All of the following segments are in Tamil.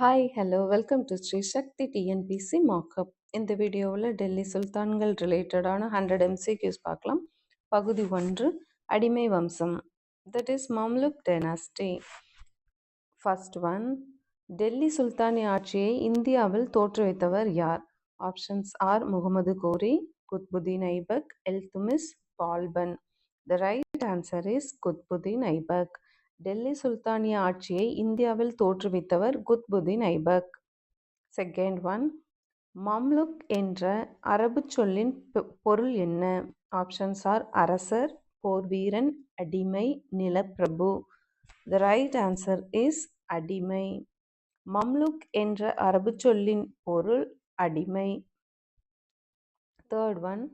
Hello, welcome to Sri Shakti TNPC Mockup. இந்த வீடியோவில் டெல்லி சுல்தான்கள் ரிலேட்டடான 100 MCQs பார்க்கலாம். பகுதி 1 அடிமை வம்சம், that is Mamluk dynasty. First one, Delhi சுல்தானிய ஆட்சியை இந்தியாவில் தோற்றுவித்தவர் யார்? ஆப்ஷன்ஸ் ஆர் முகமது கோரி, குத்புதீன் ஐபக், இல்துமிஸ், பால்பன். The right answer is Qutbuddin Aibak. Delhi சுல்தானிய ஆட்சியை இந்தியாவில் தோற்றுவித்தவர் குத்புதீன் ஐபக். செகண்ட் ஒன், மம்லுக் என்ற அரபு சொல்லின் பொருள் என்ன? ஆப்ஷன்ஸ் ஆர் அரசர், போர்வீரன், அடிமை, நிலப்பிரபு. The right answer is அடிமை. மம்லுக் என்ற அரபு சொல்லின் பொருள் அடிமை. தேர்ட் ஒன்,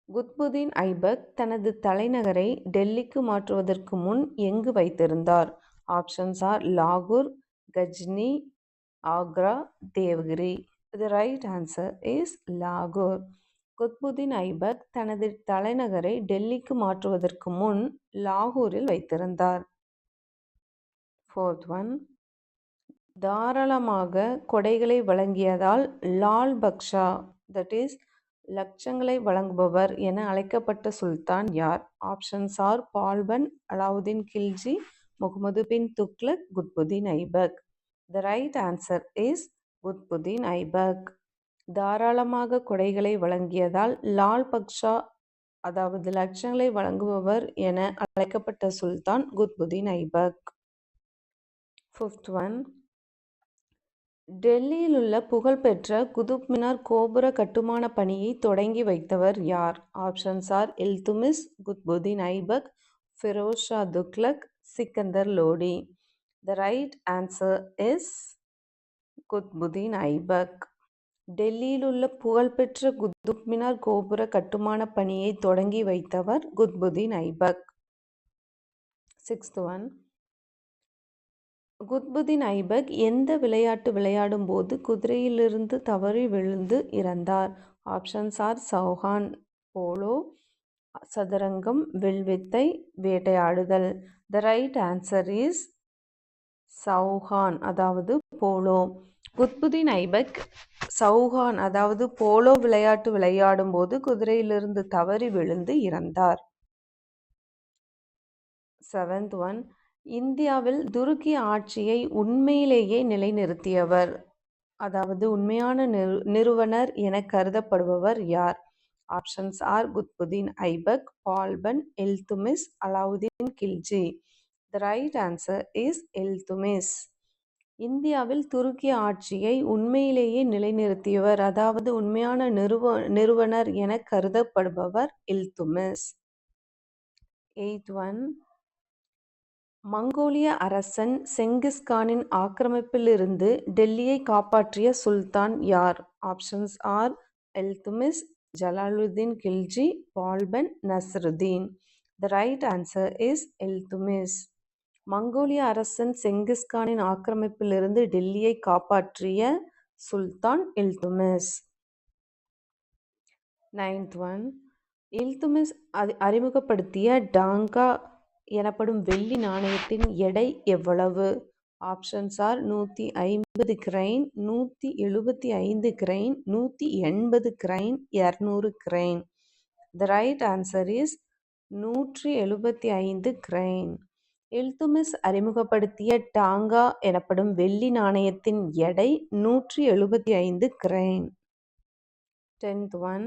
குத்புதீன் ஐபக் தனது தலைநகரை டெல்லிக்கு மாற்றுவதற்கு முன் எங்கு வைத்திருந்தார்? ஆப்ஷன்ஸ் ஆர் லாகூர், கஜ்னி, Agra, Devagiri. The right answer is லாகூர். குத்புதீன் ஐபக் தனது தலைநகரை டெல்லிக்கு மாற்றுவதற்கு முன் லாகூரில் வைத்திருந்தார். ஃபோர்த் ஒன், தாராளமாக கொடைகளை வழங்கியதால் லால் பக்ஷா, that is லட்சங்களை வழங்குபவர் என அழைக்கப்பட்ட சுல்தான் யார்? Options are Balban, Alauddin Khilji, Muhammad bin Tughlaq, Qutbuddin Aibak. The right answer is Qutbuddin Aibak. தாராளமாக கொடைகளை வழங்கியதால் லால் பக்ஷா, அதாவது லட்சங்களை வழங்குபவர் என அழைக்கப்பட்ட சுல்தான் குத்புதீன் ஐபக். ஃபிஃப்த் ஒன், டெல்லியில் உள்ள புகழ்பெற்ற குதுப் மினார் கோபுர கட்டுமான பணியை தொடங்கி வைத்தவர் யார்? Options are Iltutmish, Qutbuddin Aibak, Firoz Shah Tughlaq, Sikandar Lodi. The right answer is Qutbuddin Aibak. டெல்லியில் உள்ள புகழ்பெற்ற குதுப் மினார் கோபுர கட்டுமான பணியை தொடங்கி வைத்தவர் குத்புதீன் ஐபக். சிக்ஸ்த் ஒன், குத்புதீன் ஐபக் எந்த விளையாட்டு விளையாடும் போது குதிரையிலிருந்து தவறி விழுந்து இறந்தார்? ஆப்ஷன்ஸ் ஆர் சௌஹான், போலோ, சதுரங்கம், வில்வித்தை, வேட்டையாடுதல். The right answer is Chauhan, அதாவது போலோ. குத்புதீன் ஐபக் சௌஹான், அதாவது போலோ விளையாட்டு விளையாடும் போது குதிரையிலிருந்து தவறி விழுந்து இறந்தார். செவன்த் ஒன், இந்தியாவில் துருக்கி ஆட்சியை உண்மையிலேயே நிலைநிறுத்தியவர், அதாவது உண்மையான நிறுவனர் என கருதப்படுபவர் யார்? Options are Qutbuddin Aibak, Balban, Iltutmish, Alauddin Khilji. The right answer is Iltutmish. இந்தியாவில் துருக்கி ஆட்சியை உண்மையிலேயே நிலைநிறுத்தியவர், அதாவது உண்மையான நிறுவனர் என கருதப்படுபவர் இல்துமிஸ். எய்த் ஒன், மங்கோலிய அரசன் செங்கிஸ்கானின் ஆக்கிரமிப்பிலிருந்து டெல்லியை காப்பாற்றிய சுல்தான் யார்? Options are Iltutmish, Jalaluddin Khilji, Balban, Nasiruddin. The right answer is Iltutmish. மங்கோலிய அரசன் செங்கிஸ்கானின் ஆக்கிரமிப்பிலிருந்து டெல்லியை காப்பாற்றிய சுல்தான் இல்துமிஸ். நைன்த் ஒன், இல்துமிஸ் அறிமுகப்படுத்திய டாங்கா எனப்படும் வெள்ளி நாணயத்தின் எடை எவ்வளவு? Options are 150 grain, 175 grain, 180 grain, 200 grain. The right answer is 175 grain. Iltutmish அறிமுகப்படுத்திய டாங்கா எனப்படும் வெள்ளி நாணயத்தின் எடை 175 கிரைன். 10th ஒன்,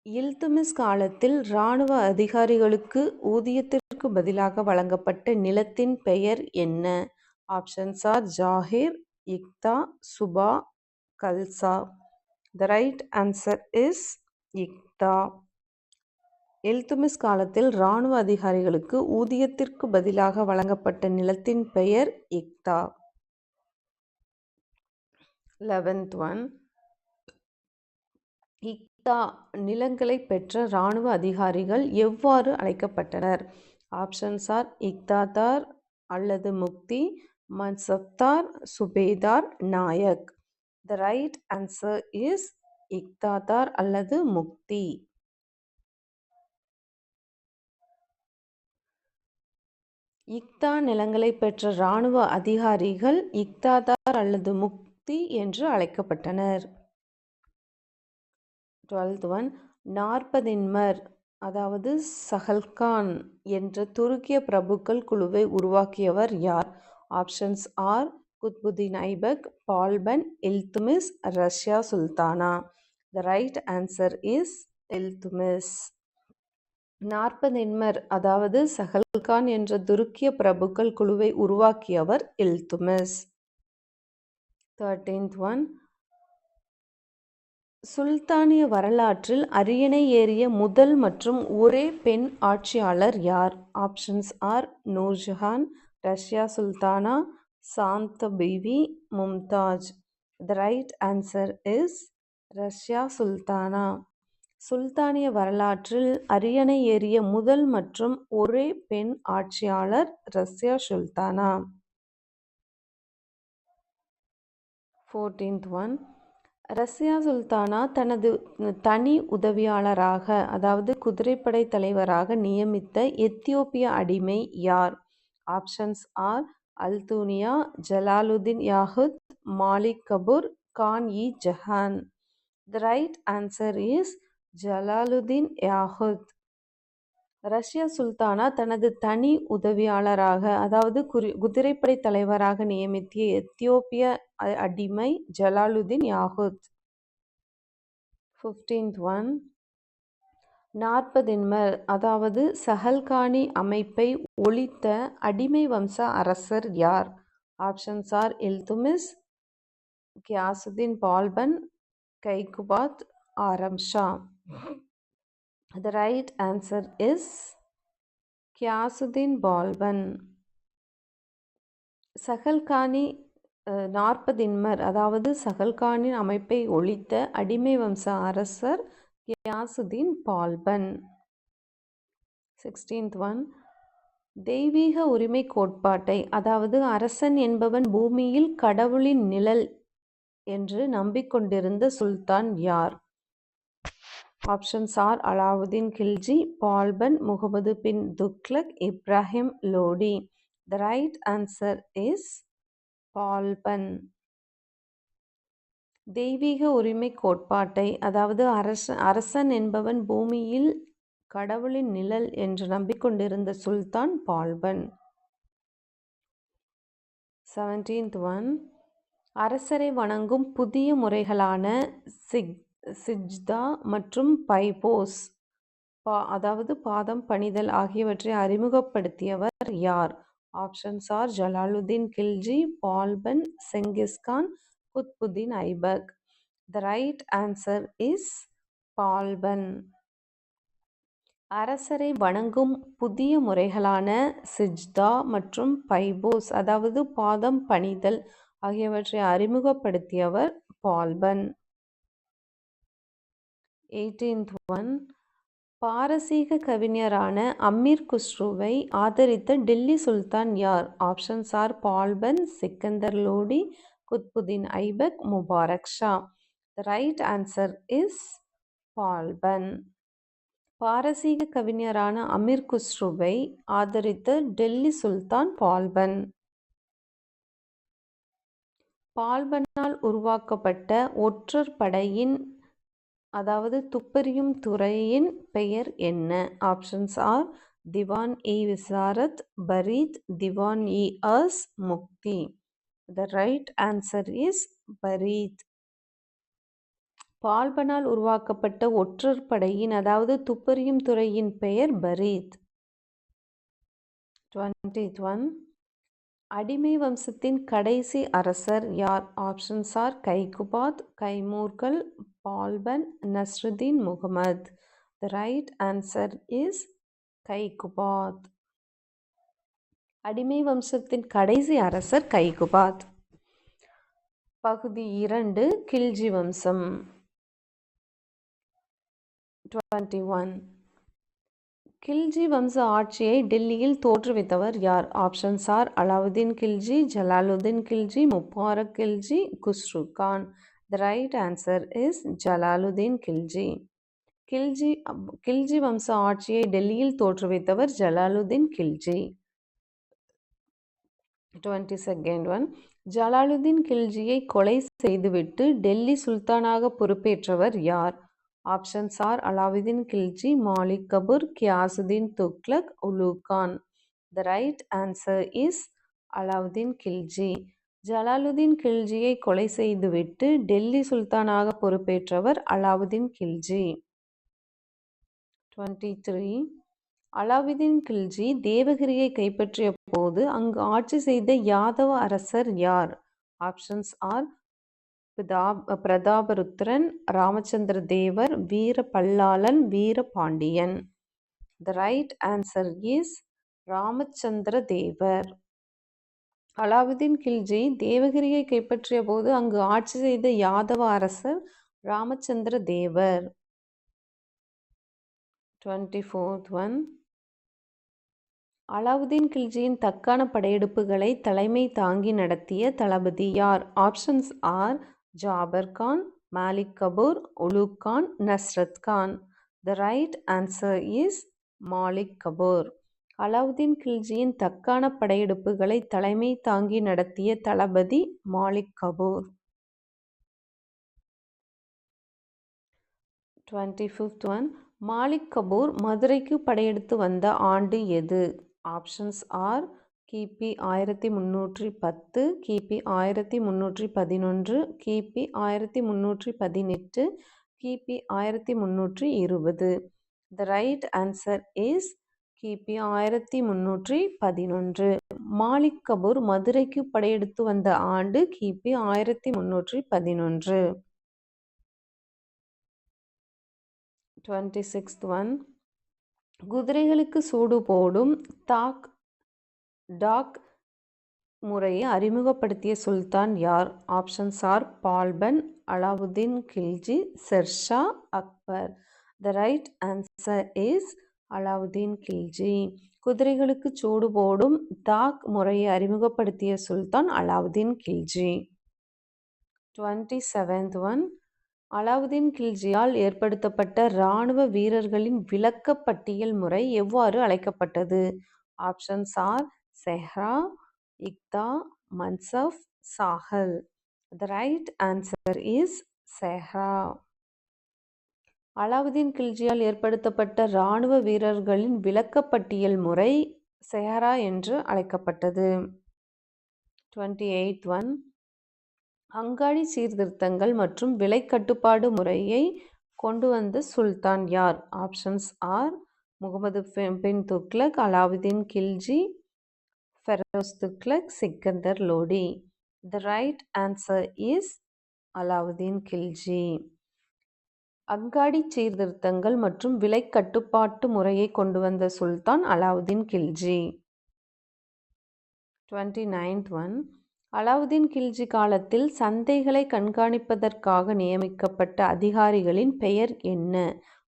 இல்துமிஸ் காலத்தில் இராணுவ அதிகாரிகளுக்கு ஊதியத்திற்கு பதிலாக வழங்கப்பட்ட நிலத்தின் பெயர் என்ன? Options are jagir, iqta, suba, khalsa. The right answer is iqta. Iltutmish காலத்தில் இராணுவ அதிகாரிகளுக்கு ஊதியத்திற்கு பதிலாக வழங்கப்பட்ட நிலத்தின் பெயர் இக்தா. 11th ஒன், இக்தா நிலங்களை பெற்ற இராணுவ அதிகாரிகள் எவ்வாறு அழைக்கப்பட்டனர்? ஆப்ஷன்ஸ் ஆர் இக்தாதார் அல்லது முக்தி, மன்சப்தார், சுபேதார், Naik. The right answer is இக்தாதார் அல்லது முக்தி. இக்தா நிலங்களை பெற்ற இராணுவ அதிகாரிகள் இக்தாதார் அல்லது முக்தி என்று அழைக்கப்பட்டனர். 12th one, நாற்பதின்மர் அதாவது சஹல்கான் என்ற துருக்கிய பிரபுக்கள் குழுவை உருவாக்கியவர் யார்? Options are Qutbuddin Aibak, Balban, Iltutmish, Razia Sultana. The right answer is Iltutmish. நாற்பதின்மர் அதாவது சஹல்கான் என்ற துருக்கிய பிரபுக்கள் குழுவை உருவாக்கியவர் இல்துமிஸ். 13th one, சுல்தானிய வரலாற்றில் அரியணை ஏறிய முதல் மற்றும் ஒரே பெண் ஆட்சியாளர் யார்? Options are Nurjahan, Razia Sultana, Chand Bibi, Mumtaz. The right answer is Razia Sultana. சுல்தானிய வரலாற்றில் அரியணை ஏறிய முதல் மற்றும் ஒரே பெண் ஆட்சியாளர் ரஷ்யா சுல்தானா. 14th one, ரஷ்யா சுல்தானா தனது தனி உதவியாளராக அதாவது குதிரைப்படை தலைவராக நியமித்த எத்தியோப்பிய அடிமை யார்? Options are Altunia, Jalaluddin Yakut, Malik Kafur, Khan i Jahan. The right answer is Jalaluddin Yakut. Razia Sultana தனது தனி உதவியாளராக அதாவது குதிரைப்படை தலைவராக நியமித்திய எத்தியோப்பிய அடிமை ஜலாலுதீன் யாகுத். 15th one, நாற்பதின்மர் அதாவது சஹல்கானி அமைப்பை ஒழித்த அடிமை வம்ச அரசர் யார்? ஆப்ஷன்ஸ் ஆர் இல்துமிஸ், கியாசுதீன் பால்பன், கைகுபாத், ஆரம் Shah. The right answer is Ghiyasuddin பால்பன். சஹல்கானி நாற்பதின்மர் அதாவது சஹல்கானின் அமைப்பை ஒழித்த அடிமை வம்ச அரசர் கியாசுதீன் பால்பன். 16th one, தெய்வீக உரிமை கோட்பாட்டை அதாவது அரசன் என்பவன் பூமியில் கடவுளின் நிழல் என்று நம்பிக்கொண்டிருந்த சுல்தான் யார்? Options are Alauddin Khilji, Balban, Muhammad bin Tughlaq, Ibrahim Lodi. The right answer is Balban. தெய்வீக உரிமை கோட்பாட்டை அதாவது அரசன் என்பவன் பூமியில் கடவுளின் நிழல் என்று நம்பிக்கொண்டிருந்த சுல்தான் பால்பன். 17th one, அரசரை வணங்கும் புதிய முறைகளான சிஜ்தா மற்றும் பைபோஸ் அதாவது பாதம் பணிதல் ஆகியவற்றை அறிமுகப்படுத்தியவர் யார்? Options R Jalaluddin Khilji, Balban, Genghis Khan, Qutbuddin Aibak. The right answer is பால்பன். அரசரை வணங்கும் புதிய முறைகளான சிஜ்தா மற்றும் பைபோஸ் அதாவது பாதம் பணிதல் ஆகியவற்றை அறிமுகப்படுத்தியவர் பால்பன். 18th one, பாரசீக கவிஞரான அமீர் குஸ்ருவை ஆதரித்த டெல்லி சுல்தான் யார்? Options are Balban, Sikandar Lodi, Qutbuddin Aibak, Mubarak Shah. The right answer is பால்பன். பாரசீக கவிஞரான அமீர் குஸ்ருவை ஆதரித்த டெல்லி சுல்தான் பால்பன். பால்பனால் உருவாக்கப்பட்ட ஒற்றர் படையின் அதாவது துப்பறியும் துறையின் பெயர் என்ன? Options are Diwan i Wizarat, Barid, Diwan i Arz, Muqti. The right answer is Barid. பால்பனால் உருவாக்கப்பட்ட ஒற்றர் படையின் அதாவது துப்பறியும் துறையின் பெயர் பரீத். 20th one, அடிமை வம்சத்தின் கடைசி அரசர் யார்? ஆப்ஷன்ஸ் ஆர் கைகுபாத், கைமூர்கள், Balban, Nasiruddin Muhammad. The right answer is Kaiqubad. அடிமை வம்சத்தின் கடைசி அரசர் கைகுபாத். பகுதி 2, கில்ஜி வம்சம். 21, கில்ஜி வம்ச ஆட்சியை டெல்லியில் தோற்றுவித்தவர் யார்? Options are Alauddin Khilji, Jalaluddin Khilji, Mubarak Khilji, Khusrau Khan. The right answer is Jalaluddin Khilji. Khilji வம்ச ஆட்சியை டெல்லியில் தோற்றுவித்தவர் ஜலாலுதீன் கில்ஜி. 22nd one, ஜலாலுதீன் கில்ஜியை கொலை செய்துவிட்டு டெல்லி சுல்தானாக பொறுப்பேற்றவர் யார்? Options are Alauddin Khilji, Malik Kafur, Ghiyasuddin Tughlaq, Ulugh Khan. The right answer is Alauddin Khilji. Jalaluddin கில்ஜியை கொலை செய்துவிட்டு டெல்லி சுல்தானாக பொறுப்பேற்றவர் அலாவுதீன் கில்ஜி. 23. அலாவுதீன் கில்ஜி தேவகிரியை கைப்பற்றிய போது அங்கு ஆட்சி செய்த யாதவ அரசர் யார்? ஆப்ஷன்ஸ் ஆர் பிரதாபருத்ரன், ராமச்சந்திர தேவர், வீர பல்லாளன், வீர Pandian. The right answer is Ramachandra தேவர். அலாவுதீன் கில்ஜி தேவகிரியை கைப்பற்றிய போது அங்கு ஆட்சி செய்த யாதவ அரசர் ராமச்சந்திர தேவர். 24th one. அலாவுதீன் கில்ஜியின் தக்கான படையெடுப்புகளை தலைமை தாங்கி நடத்திய தளபதி யார்? Options are Zafar Khan, Malik Kafur, Ulugh Khan, Nusrat Khan. The right answer is Malik Kafur. Alauddin கில்ஜியின் தக்கான படையெடுப்புகளை தலைமை தாங்கி நடத்திய தளபதி மாலிக் கபூர். 25th one. மாலிக் கபூர் மதுரைக்கு படையெடுத்து வந்த ஆண்டு எது? ஆப்ஷன்ஸ் ஆர் கிபி 1310, கிபி 1311, கிபி 1318, கிபி 1320. The right answer is கிபி 1311. மாலிக் கபூர் மதுரைக்கு படையெடுத்து வந்த ஆண்டு கிபி 1311. 26th one. குதிரைகளுக்கு சூடு போடும் டாக் முறையை அறிமுகப்படுத்திய சுல்தான் யார்? Options are Balban, Alauddin Khilji, Shershah, Akbar. The right answer is Alauddin Khilji. குதிரைகளுக்கு சூடு போடும் தாக் முறையை அறிமுகப்படுத்திய சுல்தான் அலாவுதீன் கில்ஜி. 27th one. அலாவுதீன் கில்ஜியால் ஏற்படுத்தப்பட்ட இராணுவ வீரர்களின் விளக்க பட்டியல் முறை எவ்வாறு அழைக்கப்பட்டது? Options are chehra, iqta, mansab, Chahal. The right answer is chehra. Alauddin கில்ஜியால் ஏற்படுத்தப்பட்ட இராணுவ வீரர்களின் விளக்க பட்டியல் முறை செஹ்ரா என்று அழைக்கப்பட்டது. 28th one. அங்காடி சீர்திருத்தங்கள் மற்றும் விலை கட்டுப்பாடு முறையை கொண்டு வந்த சுல்தான் யார்? Options are Muhammad bin Tughlaq, Alauddin Khilji, Feroz Tughlaq, Sikandar Lodi. The right answer is Alauddin Khilji. அங்காடி சீர்திருத்தங்கள் மற்றும் விலை கட்டுப்பாட்டு முறையை கொண்டு வந்த சுல்தான் அலாவுதீன் கில்ஜி. 29th one. அலாவுதீன் கில்ஜி காலத்தில் சந்தைகளை கண்காணிப்பதற்காக நியமிக்கப்பட்ட அதிகாரிகளின் பெயர் என்ன?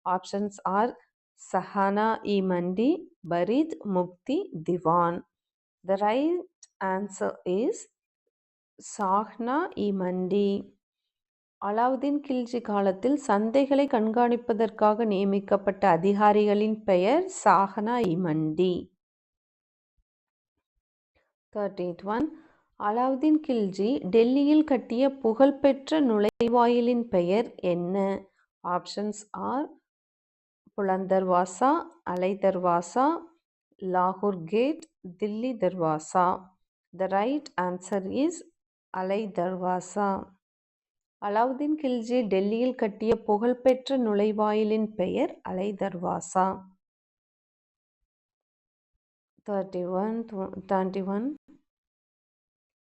Options R Sahana E Mandi, Fareed, Mukti, Diwan. The right answer is சாஹ்னா இ மண்டி. அலாவுதீன் கில்ஜி காலத்தில் சந்தைகளை கண்காணிப்பதற்காக நியமிக்கப்பட்ட அதிகாரிகளின் பெயர் சாஹ்னா இ மண்டி. 30th one. அலாவுதீன் கில்ஜி டெல்லியில் கட்டிய புகழ்பெற்ற நுழைவாயிலின் பெயர் என்ன? ஆப்ஷன்ஸ் ஆர் புலந்த் தர்வாசா, அலை தர்வாசா, லாகூர் Gate, Delhi Darwaza. The right answer is அலை தர்வாசா. அலாவுதீன் கில்ஜி டெல்லியில் கட்டிய புகழ்பெற்ற நுழைவாயிலின் பெயர் அலை தர்வாசா. 31.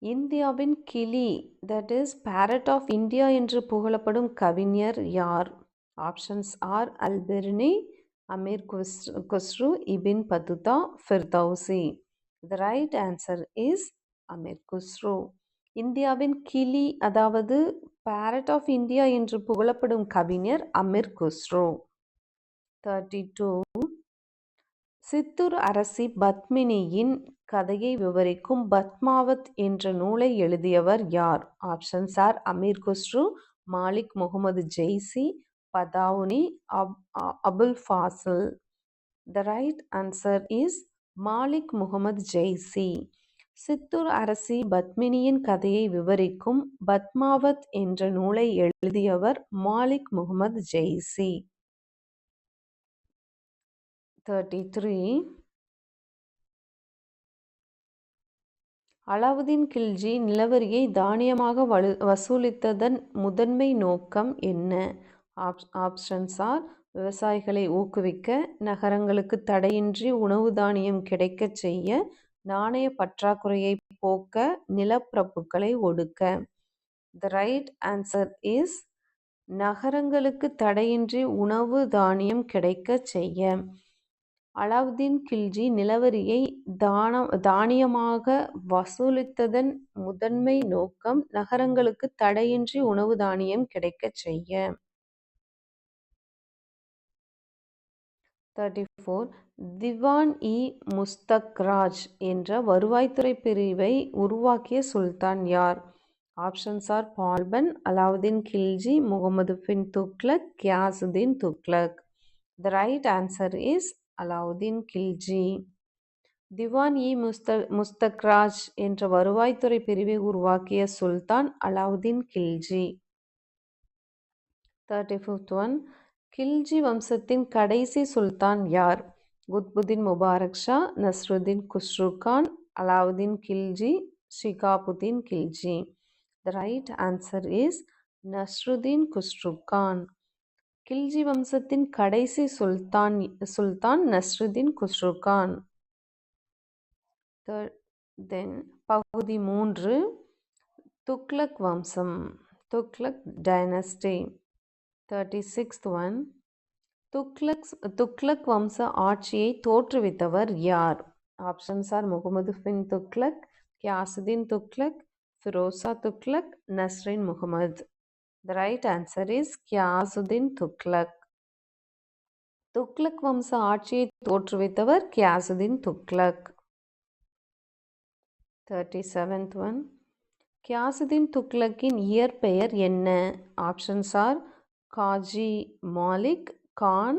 இந்தியாவின் கிளி that is parrot of India என்று புகழப்படும் கவிஞர் யார்? Options are Alberuni, Amir Khusrau, Ibn Battuta, Firdausi. The right answer is Amir Khusrau. இந்தியாவின் கிளி அதாவது பேரட் ஆஃப் இந்தியா என்று புகழப்படும் கவிஞர் அமீர் குஸ்ரு. 32. சித்தூர் அரசி பத்மினியின் கதையை விவரிக்கும் பத்மாவத் என்ற நூலை எழுதியவர் யார்? Options are Amir Khusrau, Malik Muhammad Jayasi, Badauni, Abul Fazl. The right answer is Malik Muhammad Jayasi. Chittor அரசி பத்மினியின் கதையை விவரிக்கும் பத்மாவத் என்ற நூலை எழுதியவர் மாலிக் முகமது ஜெய்சி. 33. அலாவுதீன் கில்ஜி நிலவரியை தானியமாக வசூலித்ததன் முதன்மை நோக்கம் என்ன? ஆப்ஷன்ஸ் ஆர்: விவசாயிகளை ஊக்குவிக்க, நகரங்களுக்கு தடையின்றி உணவு தானியம் கிடைக்கச் செய்ய, நாணய பற்றாக்குறையை போக்க, நிலப்பிரபுக்களை ஒடுக்க. The right answer is நகரங்களுக்கு தடையின்றி உணவு தானியம் கிடைக்கச் செய்ய. அலாவுதீன் கில்ஜி நிலவரியை தானியமாக வசூலித்ததன் முதன்மை நோக்கம் நகரங்களுக்கு தடையின்றி உணவு தானியம் கிடைக்கச் செய்ய. 34. திவான்-இ-முஸ்தக்ராஜ் என்ற வருவாய்த்துறை பிரிவை உருவாக்கிய சுல்தான் யார்? Options are: Balban, Alauddin Khilji, Muhammad bin Tughlaq, Ghiyasuddin Tughlaq. The right answer is Alauddin Khilji. Diwan-i-Mustakhraj என்ற வருவாய்த்துறை பிரிவை உருவாக்கிய சுல்தான் அலாவுதீன் கில்ஜி. 35th one. கில்ஜி வம்சத்தின் கடைசி சுல்தான் யார்? Qutbuddin Mubarak Shah, Nasiruddin Khusrau Khan, Alauddin Khilji, Shihabuddin Khilji. The right answer is Nasiruddin Khusrau Khan. Khilji வம்சத்தின் கடைசி சுல்தான் நஸ்ருதீன் குஸ்ரு கான். பகுதி 3. துக்ளக் வம்சம், Tughlaq dynasty. 36th one. Tughlaq வம்ச ஆட்சியை தோற்றுவித்தவர் யார்? Options are: Muhammad bin Tughlaq, Ghiyasuddin Tughlaq, Firozshah Tughlaq, Nasrin Muhammad. The right answer is Ghiyasuddin Tughlaq. Tughlaq வம்ச ஆட்சியை தோற்றுவித்தவர் கியாசுதீன் துக்ளக். 37th one. கியாசுதீன் துக்ளக்கின் இயற்பெயர் என்ன? Options are: Ghazi Malik, Khan,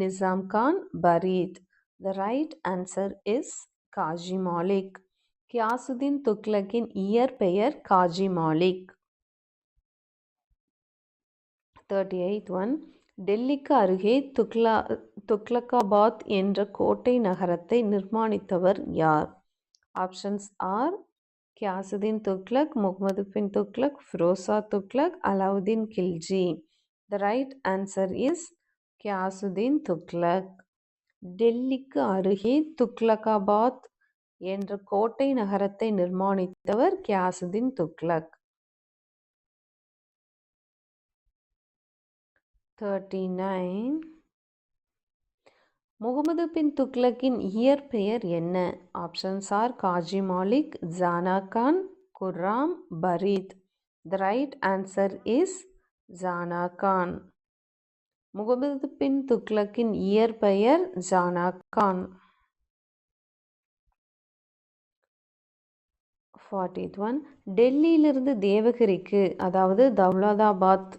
Nizam Khan, Farid. The right answer is Ghazi Malik. Ghiyasuddin துக்ளக்கின் இயற்பெயர் காஜி மாலிக். 38th one. டெல்லிக்கு அருகே துக்லக்காபாத் என்ற கோட்டை நகரத்தை நிர்மாணித்தவர் யார்? Options are: Ghiyasuddin Tughlaq, Muhammad bin Tughlaq, Firozshah Tughlaq, Alauddin Khilji. The right answer is Ghiyasuddin Tughlaq. டெல்லிக்கு அருகே துக்லக்காபாத் என்ற கோட்டை நகரத்தை நிர்மாணித்தவர் கியாசுதீன் துக்ளக். 39. முகமது பின் துக்ளக்கின் இயற்பெயர் என்ன? Options are: Ghazi Malik, Jauna Khan, Khurram, Barid. The right answer is Jauna Khan. Muhammad bin துக்ளக்கின் இயற்பெயர் ஜானா கான். 40th one. டெல்லியிலிருந்து தேவகிரிக்கு, அதாவது தௌலதாபாத்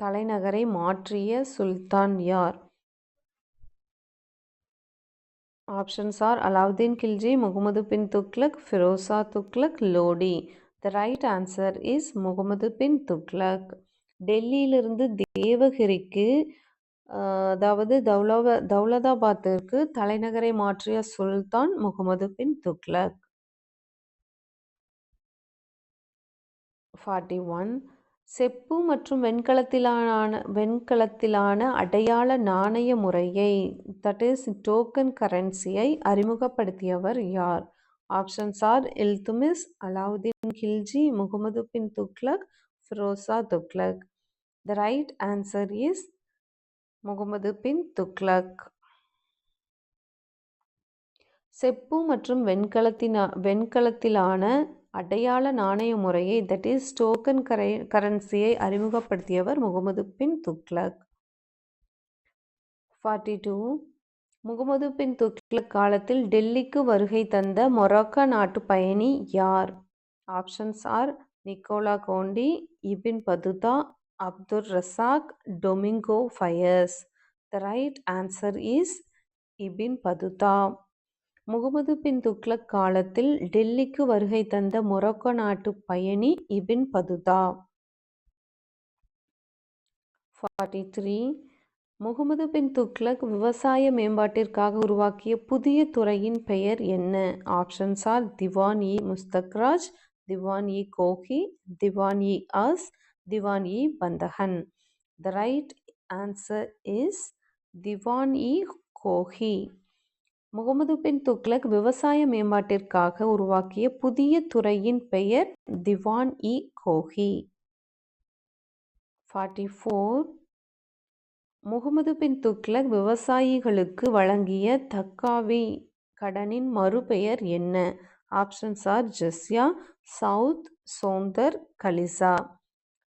தலைநகரை மாற்றிய சுல்தான் யார்? Options are: Alauddin Khilji, Muhammad bin Tughlaq, Firozshah Tughlaq, Lodi. The right answer is Muhammad bin Tughlaq. டெல்லியிலிருந்து தேவகிரிக்கு, அதாவது தௌலதாபாத்திற்கு தலைநகரை மாற்றிய சுல்தான் முகமது பின் துக்ளக். 41. செப்பு மற்றும் வெண்கலத்திலான அடையாள நாணய முறையை, தட் இஸ் டோக்கன் கரன்சியை அறிமுகப்படுத்தியவர் யார்? Options are: Iltutmish, Alauddin Khilji, Muhammad bin Tughlaq, Firozshah Tughlaq. The right answer is Muhammad bin Tughlaq. செப்பு மற்றும் வெண்கலத்திலான அடையாள நாணய முறையை, தட் இஸ் டோக்கன் கரன்சியை அறிமுகப்படுத்தியவர் முகமது பின் துக்ளக். 42. முகமது பின் துக்ளக் காலத்தில் டெல்லிக்கு வருகை தந்த மொராக்கோ நாட்டு பயணி யார்? Options are: Niccolo Conti, Ibn Battuta, Abdur Razzaq, Domingo Paes. The right answer is Ibn Battuta. Mohammed bin Tughlaq காலத்தில் டெல்லிக்கு வருகை தந்த மொரோக்கோ நாட்டு பயணி இபின் பதுதா. 43. முகமது பின் துக்ளக் விவசாய மேம்பாட்டிற்காக உருவாக்கிய புதிய துறையின் பெயர் என்ன? Options are Diwan i Mustakhraj, Diwan i Kohi, Diwan i Arz, Diwan i Bandagan. The right answer is Diwan i Kohi. Muhammad bin Tughlaq விவசாய மேம்பாட்டிற்காக உருவாக்கிய புதிய துறையின் பெயர் திவான் இ கோஹி. 44. முகமது பின் துக்ளக் விவசாயிகளுக்கு வழங்கிய தக்காவி கடனின் மறுபெயர் என்ன? ஆப்ஷன்ஸ் ஆர் ஜஸ்யா, சவுத், sondhar, khalisa.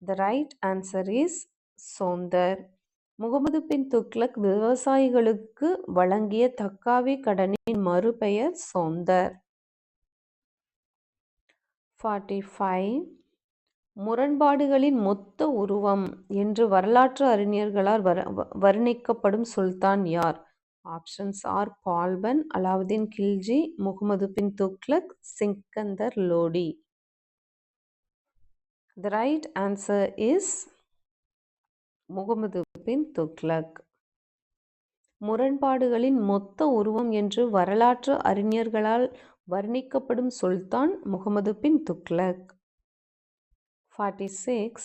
The right answer is sondhar. Muhammad bin Tughlaq விவசாயிகளுக்கு வழங்கிய தக்காவி கடனின் மறுபெயர் சோந்தர். 45. முரண்பாடுகளின் மொத்த உருவம் என்று வரலாற்று அறிஞர்களால் வர்ணிக்கப்படும் சுல்தான் யார்? Options are Balban, Alauddin Khilji, Muhammad bin Tughlaq, Sikandar Lodi. The right answer is Muhammad bin Tughlaq. முரண்பாடுகளின் மொத்த உருவம் என்று வரலாற்று அறிஞர்களால் வர்ணிக்கப்படும் சுல்தான் முகமது பின் துக்ளக். 46.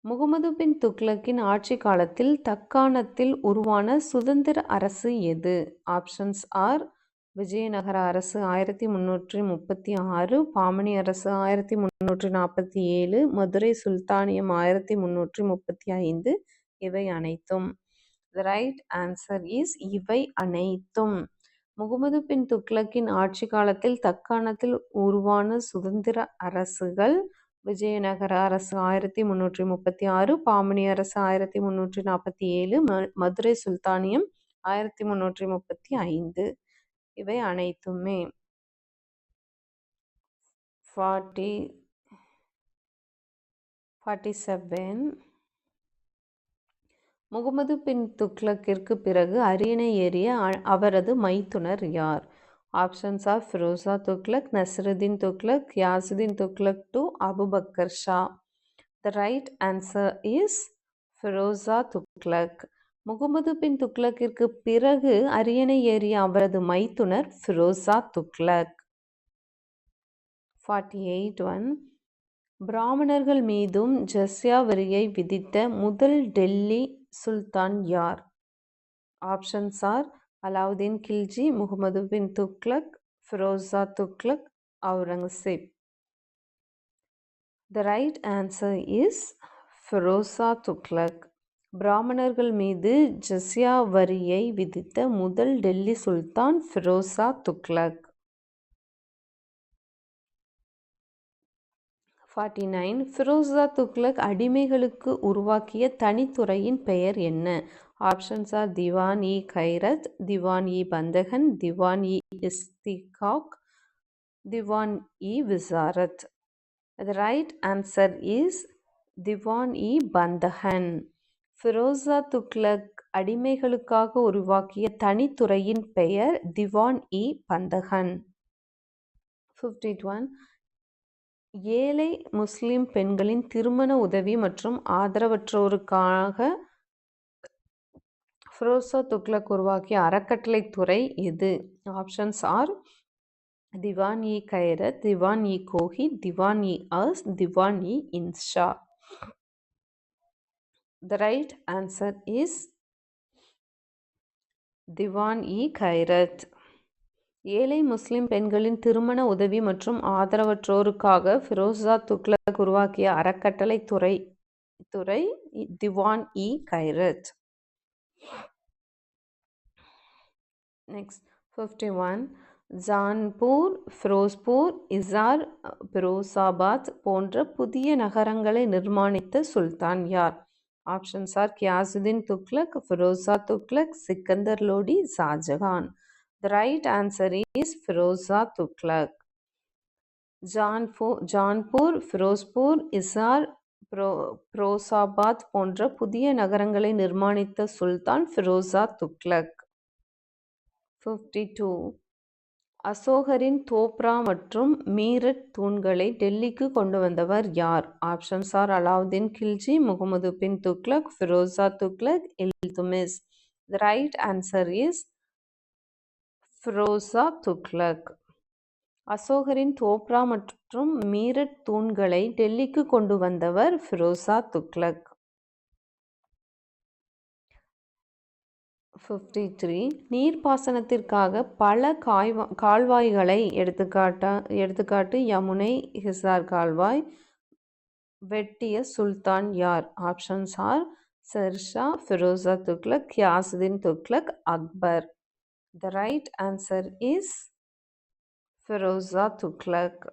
முகமது பின் துக்ளக்கின் ஆட்சி காலத்தில் தக்காணத்தில் உருவான சுதந்திர அரசு எது? ஆப்ஷன்ஸ் ஆர் விஜயநகர அரசு 1336, பாமணி அரசு 1347, மதுரை சுல்தானியம் 1335. இவை அனைத்தும். The right answer is இவை அனைத்தும். முகமது பின் துக்ளக்கின் ஆட்சி காலத்தில் தக்காணத்தில் உருவான சுதந்திர அரசுகள் விஜயநகர அரசு 1336, பாமணி அரசு 1347, மதுரை சுல்தானியம் 1335. இவை அனைத்துமே. 47. முகமது பின் துக்ளக்கிற்கு பிறகு அரியணை ஏறிய அவரது மைத்துனர் யார்? Options are Firozshah Tughlaq, Nasiruddin Tughlaq, Ghiyasuddin Tughlaq two Abubakar Shah. The right answer is Firozshah Tughlaq. Muhammad bin துக்ளக்கிற்கு பிறகு அரியணை ஏறிய அவரது மைத்துனர் ஃபிரோசா துக்ளக். 48. பிராமணர்கள் மீதும் ஜஸ்யா வரியை விதித்த முதல் டெல்லி சுல்தான் யார்? Options are Alauddin Khilji, Muhammad bin Tughlaq, Firozshah Tughlaq, Aurangzeb. The right answer is Firozshah Tughlaq. பிராமணர்கள் மீது ஜஸ்யா வரியை விதித்த முதல் டெல்லி சுல்தான் ஃபிரோசா துக்ளக். 49. ஃபிரோசா துக்ளக் அடிமைகளுக்கு உருவாக்கிய தனித்துறையின் பெயர் என்ன? Options are Diwan i Khairat, Diwan i Bandagan, Diwan i Istihqaq, Diwan i Wizarat. The right answer is Diwan i Bandagan. Firozshah Tughlaq அடிமைகளுக்காக உருவாக்கிய தனித்துறையின் பெயர் திவான் இ பந்தகன். 51. ஏழை முஸ்லிம் பெண்களின் திருமண உதவி மற்றும் ஆதரவற்றோருக்காக ஃபிரோசா துக்ளக் உருவாக்கிய அறக்கட்டளை துறை எது? Options are Diwan i Khairat, Diwan i Kohi, Diwan i Arz, Diwan i Insha. The right answer is Diwan i கைரத். ஏழை முஸ்லிம் பெண்களின் திருமண உதவி மற்றும் ஆதரவற்றோருக்காக ஃபிரோசா துக்ளக் உருவாக்கிய அறக்கட்டளை துறை திவான் இ கைரத். நெக்ஸ்ட் 51. ஜான்பூர், ஃபிரோஸ்பூர், இசார், பிரோசாபாத் போன்ற புதிய நகரங்களை நிர்மாணித்த சுல்தான் யார்? Options are Ghiyasuddin Tughlaq, Firozshah Tughlaq, Sikandar Lodi, Shahjahan. The right answer is Firozshah Tughlaq. Jaunpur, Firozpur, Hisar, Firozabad போன்ற புதிய நகரங்களை நிர்மாணித்த சுல்தான் ஃபிரோசா துக்ளக். 52. அசோகரின் தோப்ரா மற்றும் மீரட் தூண்களை டெல்லிக்கு கொண்டு வந்தவர் யார்? Options are Alauddin Khilji, Muhammad bin Tughlaq, Firozshah Tughlaq, Iltutmish. The right answer is Firozshah Tughlaq. அசோகரின் தோப்ரா மற்றும் மீரட் தூண்களை டெல்லிக்கு கொண்டு வந்தவர் ஃபிரோசா துக்ளக். 53. நீர்ப்பாசனத்திற்காக பல கால்வாய்களை எடுத்துக்காட்டு யமுனை, ஹிசார் கால்வாய் வெட்டிய சுல்தான் யார்? Options are Shershah, Firozshah Tughlaq, Ghiyasuddin Tughlaq, Akbar. The right answer is Firozshah Tughlaq.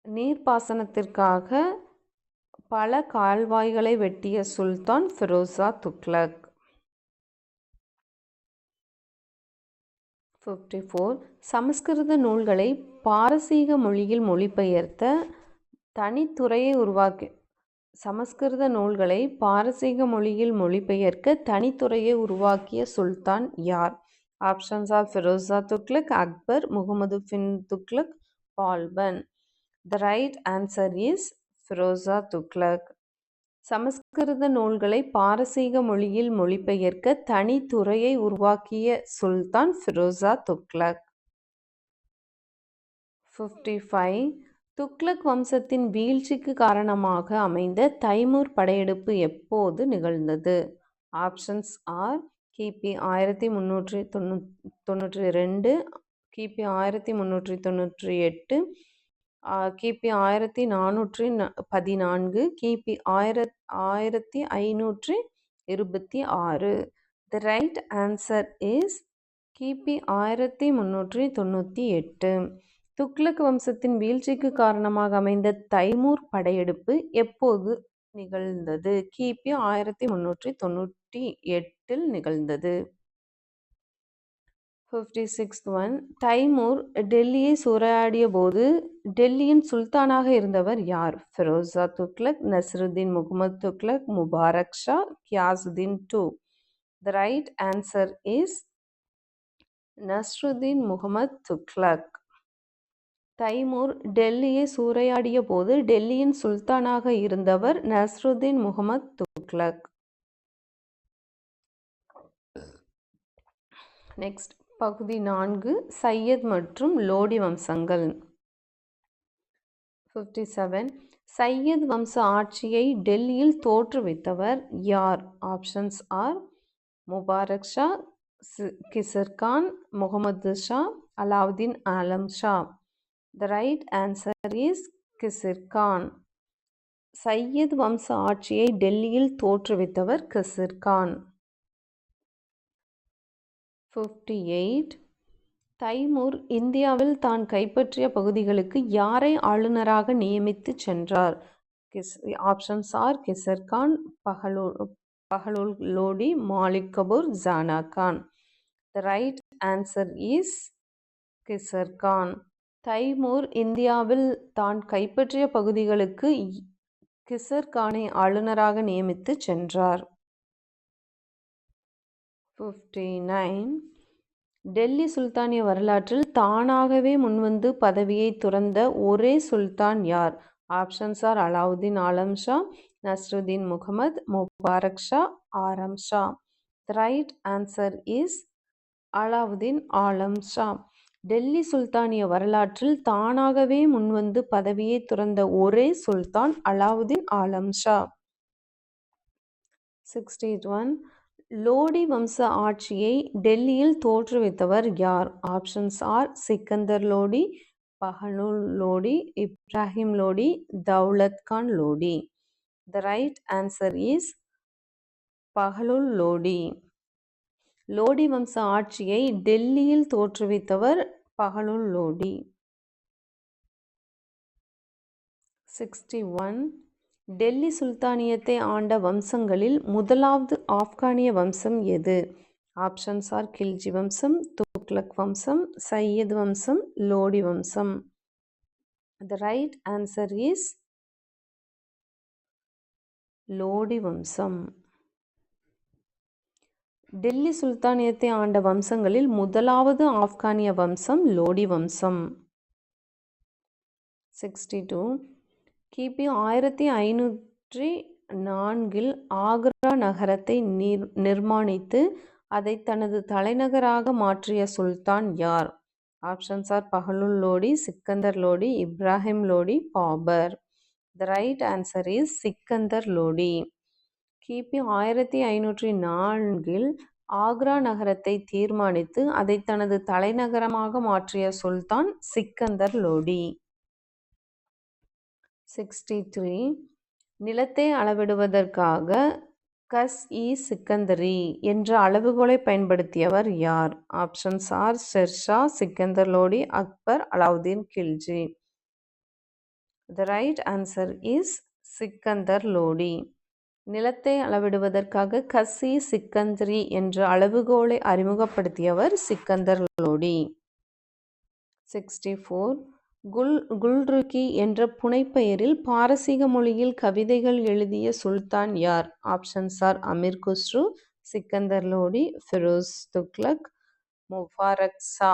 நீர்ப்பாசனத்திற்காக பல கால்வாய்களை வெட்டிய சுல்தான் ஃபிரோசா துக்ளக். 54. சமஸ்கிருத நூல்களை பாரசீக மொழியில் மொழிபெயர்த்த தனித்துறையை உருவாக்கிய சுல்தான் யார்? Options are Firozshah Tughlaq, Akbar, Muhammad bin Tughlaq, Balban. The right answer is Firozshah Tughlaq. சமஸ்கிருத நூல்களை பாரசீக மொழியில் மொழிபெயர்க்க தனித்துறையை உருவாக்கிய சுல்தான் ஃபிரோசா துக்ளக். 55. துக்ளக் வம்சத்தின் வீழ்ச்சிக்கு காரணமாக அமைந்த தைமூர் படையெடுப்பு எப்போது நிகழ்ந்தது? ஆப்ஷன்ஸ் ஆர் கிபி 1392, கிபி 1398, கிபி 1414, கிபி 1526. The right answer is கிபி 1398. துக்ளக் வம்சத்தின் வீழ்ச்சிக்கு காரணமாக அமைந்த தைமூர் படையெடுப்பு எப்போது நிகழ்ந்தது? கிபி 1398 நிகழ்ந்தது. 56th one. தைமூர் டெல்லியை சூறையாடிய போது டெல்லியின் சுல்தானாக இருந்தவர் யார்? Firozshah Tughlaq, Nasiruddin Muhammad Tughlaq, Mubarak Shah, Ghiyasuddin II. The right answer is Nasiruddin Muhammad Tughlaq. Timur டெல்லியை சூறையாடிய போது டெல்லியின் சுல்தானாக இருந்தவர் நஸ்ருதீன் முகமது துக்ளக். நெக்ஸ்ட் பகுதி 4, சையத் மற்றும் லோடி வம்சங்கள். 57. சையத் வம்ச ஆட்சியை டெல்லியில் தோற்றுவித்தவர் யார்? Options are Mubarak Shah, Khizrkhan, Muhammad Shah, Alauddin Alam Shah. The right answer is Khizrkhan. Sayyid வம்ச ஆட்சியை டெல்லியில் தோற்றுவித்தவர் கிசர்கான். 58. தைமூர் இந்தியாவில் தான் கைப்பற்றிய பகுதிகளுக்கு யாரை ஆளுநராக நியமித்து சென்றார்? Options are Khizrkhan, Bahlul Lodi, Malik Kafur, Jauna Khan. The right answer is Khizrkhan. Timur இந்தியாவில் தான் கைப்பற்றிய பகுதிகளுக்கு கிசர்கானை ஆளுநராக நியமித்து சென்றார். 59. டெல்லி சுல்தானிய வரலாற்றில் தானாகவே முன்வந்து பதவியை துறந்த ஒரே சுல்தான் யார்? Options are Alauddin Alam Shah, Nasiruddin Muhammad, Mubarak Shah, Aram Shah. The right answer is Alauddin Alam Shah. Delhi சுல்தானிய வரலாற்றில் தானாகவே முன்வந்து பதவியை துறந்த ஒரே சுல்தான் அலாவுதீன் ஆலம் ஷா. 61. லோடி வம்ச ஆட்சியை டெல்லியில் தோற்றுவித்தவர் யார்? Options are Sikandar Lodi, Bahlul Lodi, Ibrahim Lodi, Daulat Khan Lodi. The right answer is Bahlul Lodi. Lodi வம்ச ஆட்சியை டெல்லியில் தோற்றுவித்தவர் பஹலூல் லோடி. 61. டெல்லி சுல்தானியத்தை ஆண்ட வம்சங்களில் முதலாவது ஆப்கானிய வம்சம் எது? ஆப்ஷன்ஸ் ஆர் கில்ஜி வம்சம், துக்ளக் வம்சம், சையத் வம்சம், லோடி வம்சம். The right answer is Lodi வம்சம். டெல்லி சுல்தானியத்தை ஆண்ட வம்சங்களில் முதலாவது ஆப்கானிய வம்சம் லோடி வம்சம். 62. கிபி 1504 ஆக்ரா நகரத்தை நிர்மாணித்து அதை தனது தலைநகராக மாற்றிய சுல்தான் யார்? Options are Bahlul Lodi, Sikandar Lodi, Ibrahim Lodi, Babur. The right answer is Sikandar Lodi. கிபி 1504 ஆக்ரா நகரத்தை தீர்மானித்து அதை தனது தலைநகரமாக மாற்றிய சுல்தான் சிக்கந்தர் லோடி. 63. நிலத்தை அளவிடுவதற்காக கஸ்-இ-சிக்கந்தரி என்ற அளவுகோலை பயன்படுத்தியவர் யார்? Options are Sher Shah, Sikandar Lodi, Akbar, Alauddin Khilji. The right answer is Sikandar Lodi. நிலத்தை அளவிடுவதற்காக கஸ்-இ-சிக்கந்தரி என்ற அளவுகோலை அறிமுகப்படுத்தியவர் சிக்கந்தர் லோடி. 64. குல்ருகி என்ற புனைப்பெயரில் பாரசீக மொழியில் கவிதைகள் எழுதிய சுல்தான் யார்? Options are Amir Khusrau, Sikandar Lodi, Firoz Tughlaq, Mubarak Shah.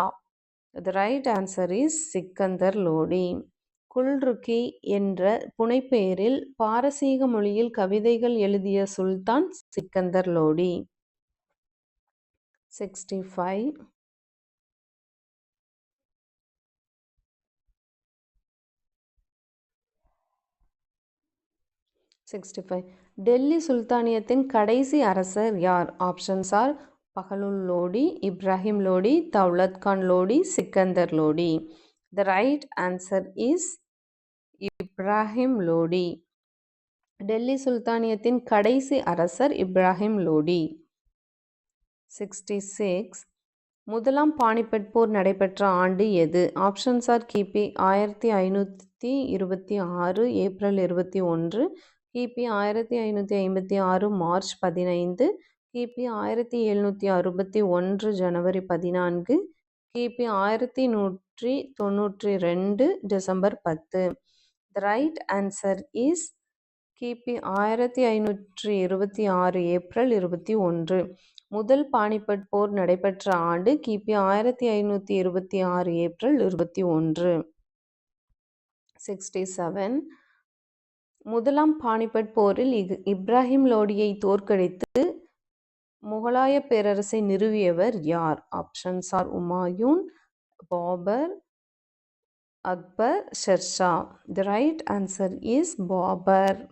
The right answer is Sikandar Lodi. Gulrukhi என்ற புனைப்பெயரில் பாரசீக மொழியில் கவிதைகள் எழுதிய சுல்தான் சிக்கந்தர் லோடி. 65. டெல்லி சுல்தானியத்தின் கடைசி அரசர் யார்? Options are Bahlul Lodi, Ibrahim Lodi, Daulat Khan Lodi, Sikandar Lodi. The right answer is Ibrahim Lodi. Delhi சுல்தானியத்தின் கடைசி அரசர் இப்ராஹிம் லோடி. 66. முதலாம் பானிபட் போர் நடைபெற்ற ஆண்டு எது? ஆப்ஷன்ஸ் ஆர் கிபி 1526 ஏப்ரல் 21, கிபி 1556 மார்ச் 15, கிபி 1761 ஜனவரி 14, கிபி 1192 December 10. The right answer is கிபி 1526 ஏப்ரல் 21. முதல் பானிபட் போர் நடைபெற்ற ஆண்டு கிபி 1526 ஏப்ரல் 21. 67. முதலாம் பானிபட் போரில் இப்ராஹிம் லோடியை தோற்கடித்து முகலாய பேரரசை நிறுவியவர் யார்? Options are Humayun, Babur, Akbar, Shershah. The right answer is Babur.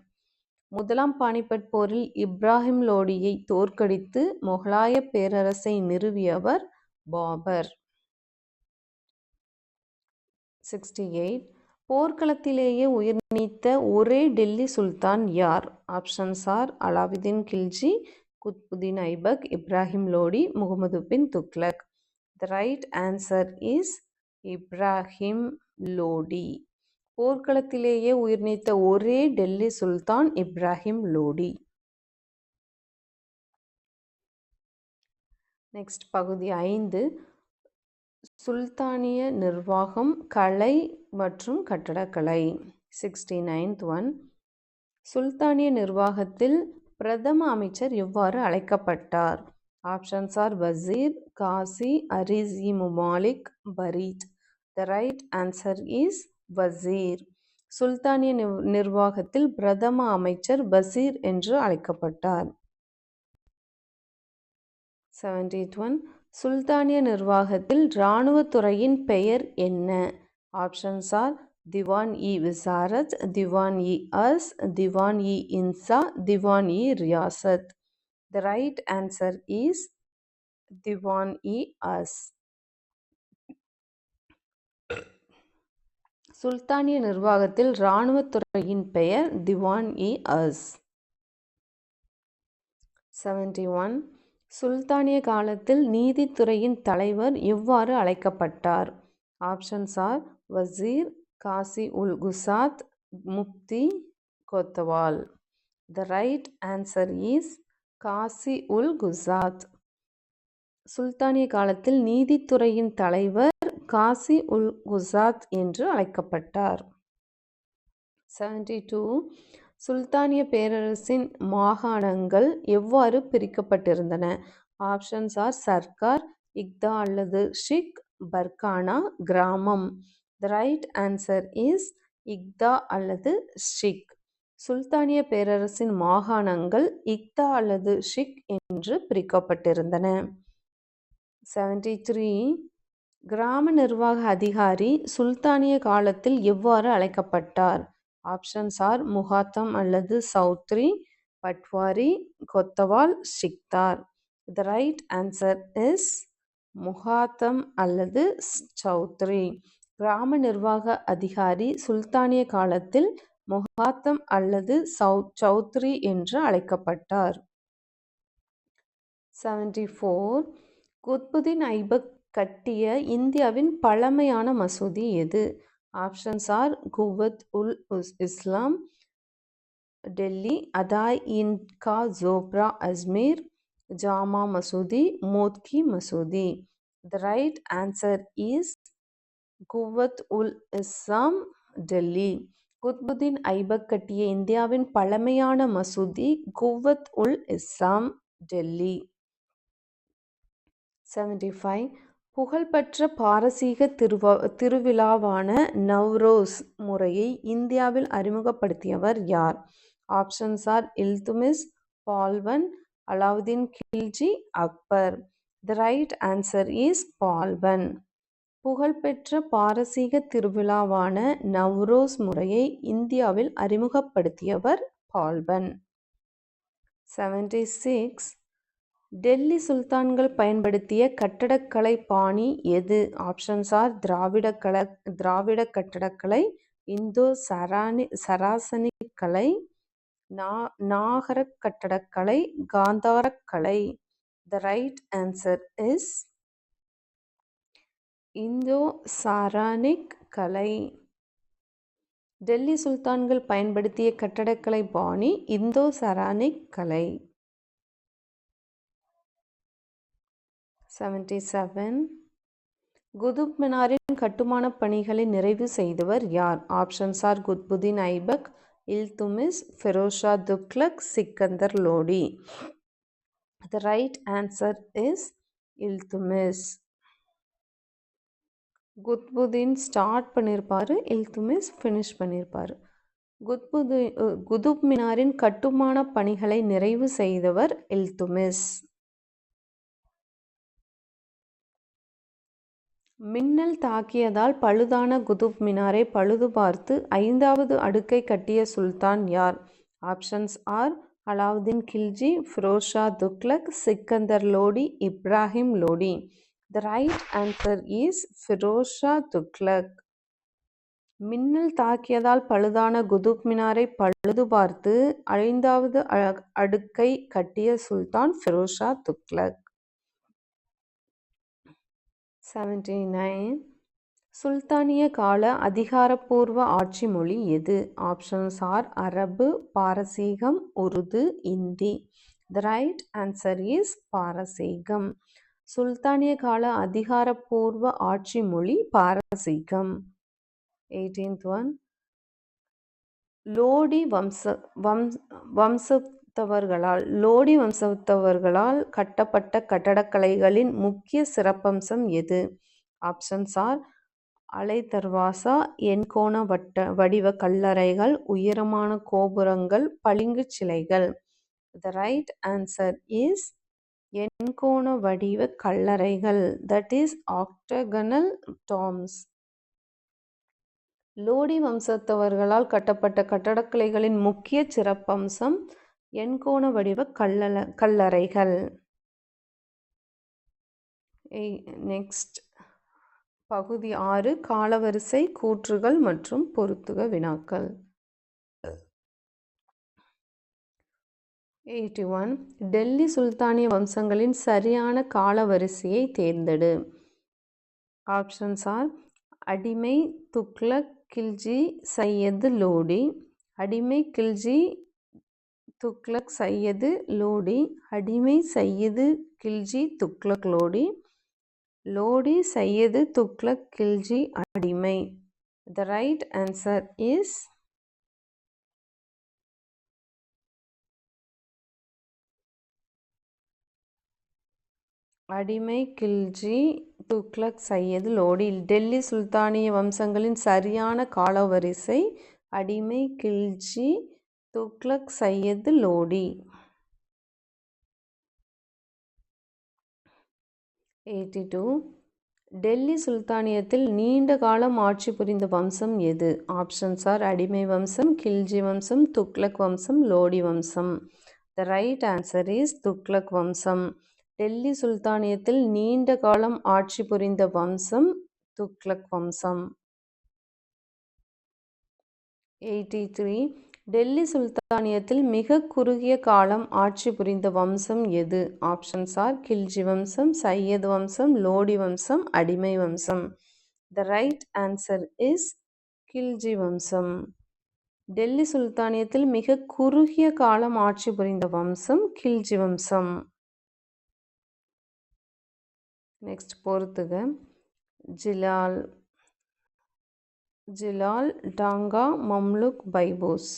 முதலாம் பானிபட் போரில் இப்ராஹிம் லோடியை தோற்கடித்து முகலாய பேரரசை நிறுவியவர் பாபர். 68. போர்க்களத்திலேயே உயிர் நீத்த ஒரே டெல்லி சுல்தான் யார்? Options are Alauddin Khilji, Qutbuddin Aibak, Ibrahim Lodi, Muhammad bin Tughlaq. The right answer is Ibrahim Lodi. போர்க்களத்திலேயே உயிர் நீத்த ஒரே டெல்லி சுல்தான் இப்ராஹிம் லோடி. நெக்ஸ்ட் பகுதி 5. சுல்தானிய நிர்வாகம், கலை மற்றும் கட்டடக்கலை. 69th one. சுல்தானிய நிர்வாகத்தில் பிரதம அமைச்சர் எவ்வாறு அழைக்கப்பட்டார்? Options are wazir, qazi, Ariz-i Mumalik, Barid. The right answer is wazir. சுல்தானிய நிர்வாகத்தில் பிரதம அமைச்சர் வசீர் என்று அழைக்கப்பட்டார். 70th one. சுல்தானிய நிர்வாகத்தில் இராணுவத்துறையின் பெயர் என்ன? Options are Diwan-i-Wizarat, Diwan-i-Arz, Diwan-i-Insha, Diwan-i-Riyasat. The right answer is Diwan-i-Arz. சுல்தானிய நிர்வாகத்தில் இராணுவத்துறையின் பெயர் திவான்-இ-அஸ். 71. சுல்தானிய காலத்தில் நீதித்துறையின் தலைவர் எவ்வாறு அழைக்கப்பட்டார்? ஆப்ஷன்ஸ் ஆர் வசீர், காசி-உல்-குசாத், முப்தி, கோத்தவால். The right answer is காசி-உல்-குசாத். சுல்தானிய காலத்தில் நீதித்துறையின் தலைவர் காசி-உல்-குசாத் என்று அழைக்கப்பட்டார். 72. சுல்தானிய பேரரசின் மாகாணங்கள் எவ்வாறு பிரிக்கப்பட்டிருந்தன? ஆப்ஷன்ஸ் ஆர் சர்க்கார், இக்தா அல்லது ஷிக், பர்கானா, கிராமம். த ரைட் ஆன்சர் இஸ் இக்தா அல்லது ஷிக். சுல்தானிய பேரரசின் மாகாணங்கள் இக்தா அல்லது ஷிக் என்று பிரிக்கப்பட்டிருந்தன. 73. கிராம நிர்வாக அதிகாரி சுல்தானிய காலத்தில் எவ்வாறு அழைக்கப்பட்டார்? ஆப்ஷன்ஸ் ஆர் முகாத்தம் அல்லது சௌத்ரி, பட்வாரி, கொத்தவால், ஷிக்தார். த ரைட் ஆன்சர் இஸ் முகாத்தம் அல்லது சௌத்ரி. கிராம நிர்வாக அதிகாரி சுல்தானிய காலத்தில் முகாத்தம் அல்லது சௌத்ரி என்று அழைக்கப்பட்டார். 74. குத்புதீன் ஐபக் கட்டிய இந்தியாவின் பழமையான மசூதி எது? ஆப்ஷன்ஸ் ஆர் குவத் உல் இஸ்லாம், டெல்லி, அதாய் இன் கா ஜோப்ரா, அஜ்மீர், ஜாமா மசூதி, மோத்கி மசூதி. த ரைட் ஆன்சர் இஸ் குவத் உல் இஸ்லாம், டெல்லி. குத்புதீன் ஐபக் கட்டிய இந்தியாவின் பழமையான மசூதி குவத் உல் இஸ்லாம், டெல்லி. 75. புகழ்பெற்ற பாரசீக திருவிழாவான நவ்ரோஸ் முறையை இந்தியாவில் அறிமுகப்படுத்தியவர் யார்? Options are Iltutmish, Balban, Alauddin Khilji, Akbar. The right answer is Balban. புகழ்பெற்ற பாரசீக திருவிழாவான நவ்ரோஸ் முறையை இந்தியாவில் அறிமுகப்படுத்தியவர் பால்வன். 76. டெல்லி சுல்தான்கள் பயன்படுத்திய கட்டடக்கலை பாணி எது? ஆப்ஷன்ஸ் ஆர் திராவிட கட்டடக்கலை, இந்தோ சராசனிக் கலை, நாகர கட்டடக்கலை, காந்தாரக்கலை. த ரைட் ஆன்சர் இஸ் இந்தோ சாரானிக் கலை. டெல்லி சுல்தான்கள் பயன்படுத்திய கட்டடக்கலை பாணி இந்தோ சரானிக் கலை. 77. குதுப் மினாரின் கட்டுமான பணிகளை நிறைவு செய்தவர் யார்? Options are Qutbuddin Aibak, Iltutmish, Feroz Shah Tughlaq, Sikandar Lodi. The right answer is Iltutmish. Qutbuddin start பண்ணியிருப்பாரு, இல்துமிஸ் ஃபினிஷ் பண்ணியிருப்பாரு. குதுப் மினாரின் கட்டுமான பணிகளை நிறைவு செய்தவர் இல்துமிஸ். மின்னல் தாக்கியதால் பழுதான குதுப் மினாரை பழுது பார்த்து 5வது அடுக்கை கட்டிய சுல்தான் யார்? Options are Alauddin Khilji, Firoz Shah Tughlaq, Sikandar Lodi, Ibrahim Lodi. The right answer is Firoz Shah Tughlaq. மின்னல் தாக்கியதால் பழுதான குதுப் மினாரை பழுது பார்த்து 5வது அடுக்கை கட்டிய சுல்தான் ஃபிரோஷா துக்ளக். 79. சுல்தானிய கால அதிகாரப்பூர்வ ஆட்சி மொழி எது? ஆப்ஷன்ஸ் ஆர் அரபு, பாரசீகம், Urdu, Hindi. The right answer is பாரசீகம். சுல்தானிய கால அதிகாரப்பூர்வ ஆட்சி மொழி பாரசீகம். 18th one. லோடி வம்சத்தவர்களால் கட்டப்பட்ட கட்டடக்கலைகளின் முக்கிய சிறப்பம்சம் எது? ஆப்ஷன்ஸ் ஆர் அலை தர்வாசா, எண்கோண வடிவ கல்லறைகள், உயரமான கோபுரங்கள், பளிங்கு சிலைகள். த ரைட் ஆன்சர் இஸ் எண்கோண வடிவ கல்லறைகள், that is octagonal Tom's. Lodi வம்சத்தவர்களால் கட்டப்பட்ட கட்டடக்கலைகளின் முக்கிய சிறப்பம்சம் எண்கோண வடிவ கல்லறைகள். நெக்ஸ்ட் பகுதி 6 காலவரிசை கூற்றுகள் மற்றும் பொருத்துக வினாக்கள். 81. டெல்லி சுல்தானிய வம்சங்களின் சரியான காலவரிசையை தேர்ந்தெடு. ஆப்ஷன்ஸ் ஆர் அடிமை, துக்ளக், கில்ஜி, சையது, லோடி. அடிமை, கில்ஜி, துக்ளக், சையது, லோடி. அடிமை, சையது, கில்ஜி, துக்ளக், லோடி. லோடி, சையது, துக்ளக், கில்ஜி, அடிமை. த ரைட் ஆன்சர் இஸ் அடிமை, கில்ஜி, துக்ளக், சையது, லோடி. டெல்லி சுல்தானிய வம்சங்களின் சரியான காலவரிசை அடிமை, கில்ஜி, துக்ளக், சையது, லோடி. 82. டெல்லி சுல்தானியத்தில் நீண்ட காலம் ஆட்சி புரிந்த வம்சம் எது? ஆப்ஷன்ஸ் ஆர் அடிமை வம்சம், கில்ஜி வம்சம், துக்ளக் வம்சம், லோடி வம்சம். The right answer is Tughlaq வம்சம். டெல்லி சுல்தானியத்தில் நீண்ட காலம் ஆட்சி புரிந்த வம்சம் துக்ளக் வம்சம். 83. டெல்லி சுல்தானியத்தில் மிக குறுகிய காலம் ஆட்சி புரிந்த வம்சம் எது? ஆப்ஷன்ஸ் ஆர் கில்ஜி வம்சம், சையது வம்சம், லோடி வம்சம், அடிமை வம்சம். The right answer is Khilji வம்சம். டெல்லி சுல்தானியத்தில் மிக குறுகிய காலம் ஆட்சி புரிந்த வம்சம் கில்ஜி வம்சம். நெக்ஸ்ட் பொறுத்துக. ஜிலால், டாங்கா, மம்லுக், பைபோஸ்.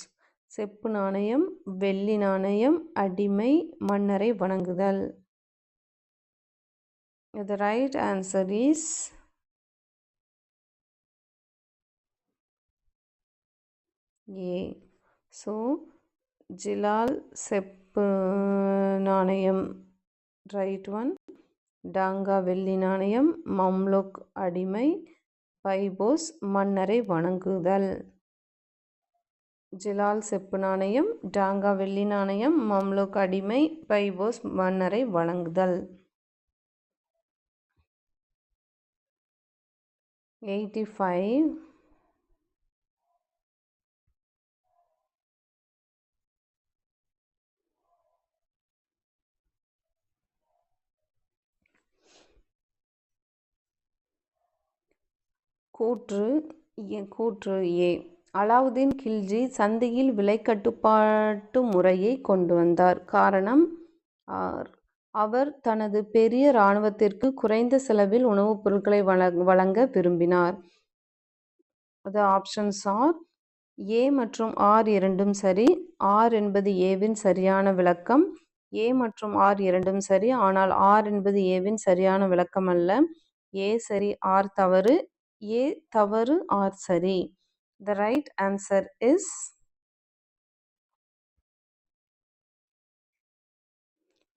செப்பு நாணயம், வெள்ளி நாணயம், அடிமை, மன்னரை வணங்குதல். The right answer is A. So, ஜிலால் செப்பு நாணயம் ரைட் ஒன், டாங்கா வெள்ளி நாணயம், மம்லுக் அடிமை, பைபோஸ் மன்னரை வணங்குதல். ஜிலால் செப்பு நாணயம், டாங்கா வெள்ளி நாணயம், மம்லுக் அடிமை, பைபோஸ் மன்னரை வணங்குதல். 85. கூற்று ஏ. அலாவுதீன் கில்ஜி சந்தையில் விலை கட்டுப்பாட்டு முறையை கொண்டு வந்தார். காரணம் அவர் தனது பெரிய இராணுவத்திற்கு குறைந்த செலவில் உணவுப் பொருட்களை வழங்க விரும்பினார். அது ஆப்ஷன்ஸ் ஆர் ஏ மற்றும் ஆர் இரண்டும் சரி. ஆர் என்பது ஏவின் சரியான விளக்கம். ஏ மற்றும் ஆர் இரண்டும் சரி, ஆனால் ஆர் என்பது ஏவின் சரியான விளக்கம் அல்ல. ஏ சரி, ஆர் தவறு. ஏ தவறு, ஆர் சரி. The right answer is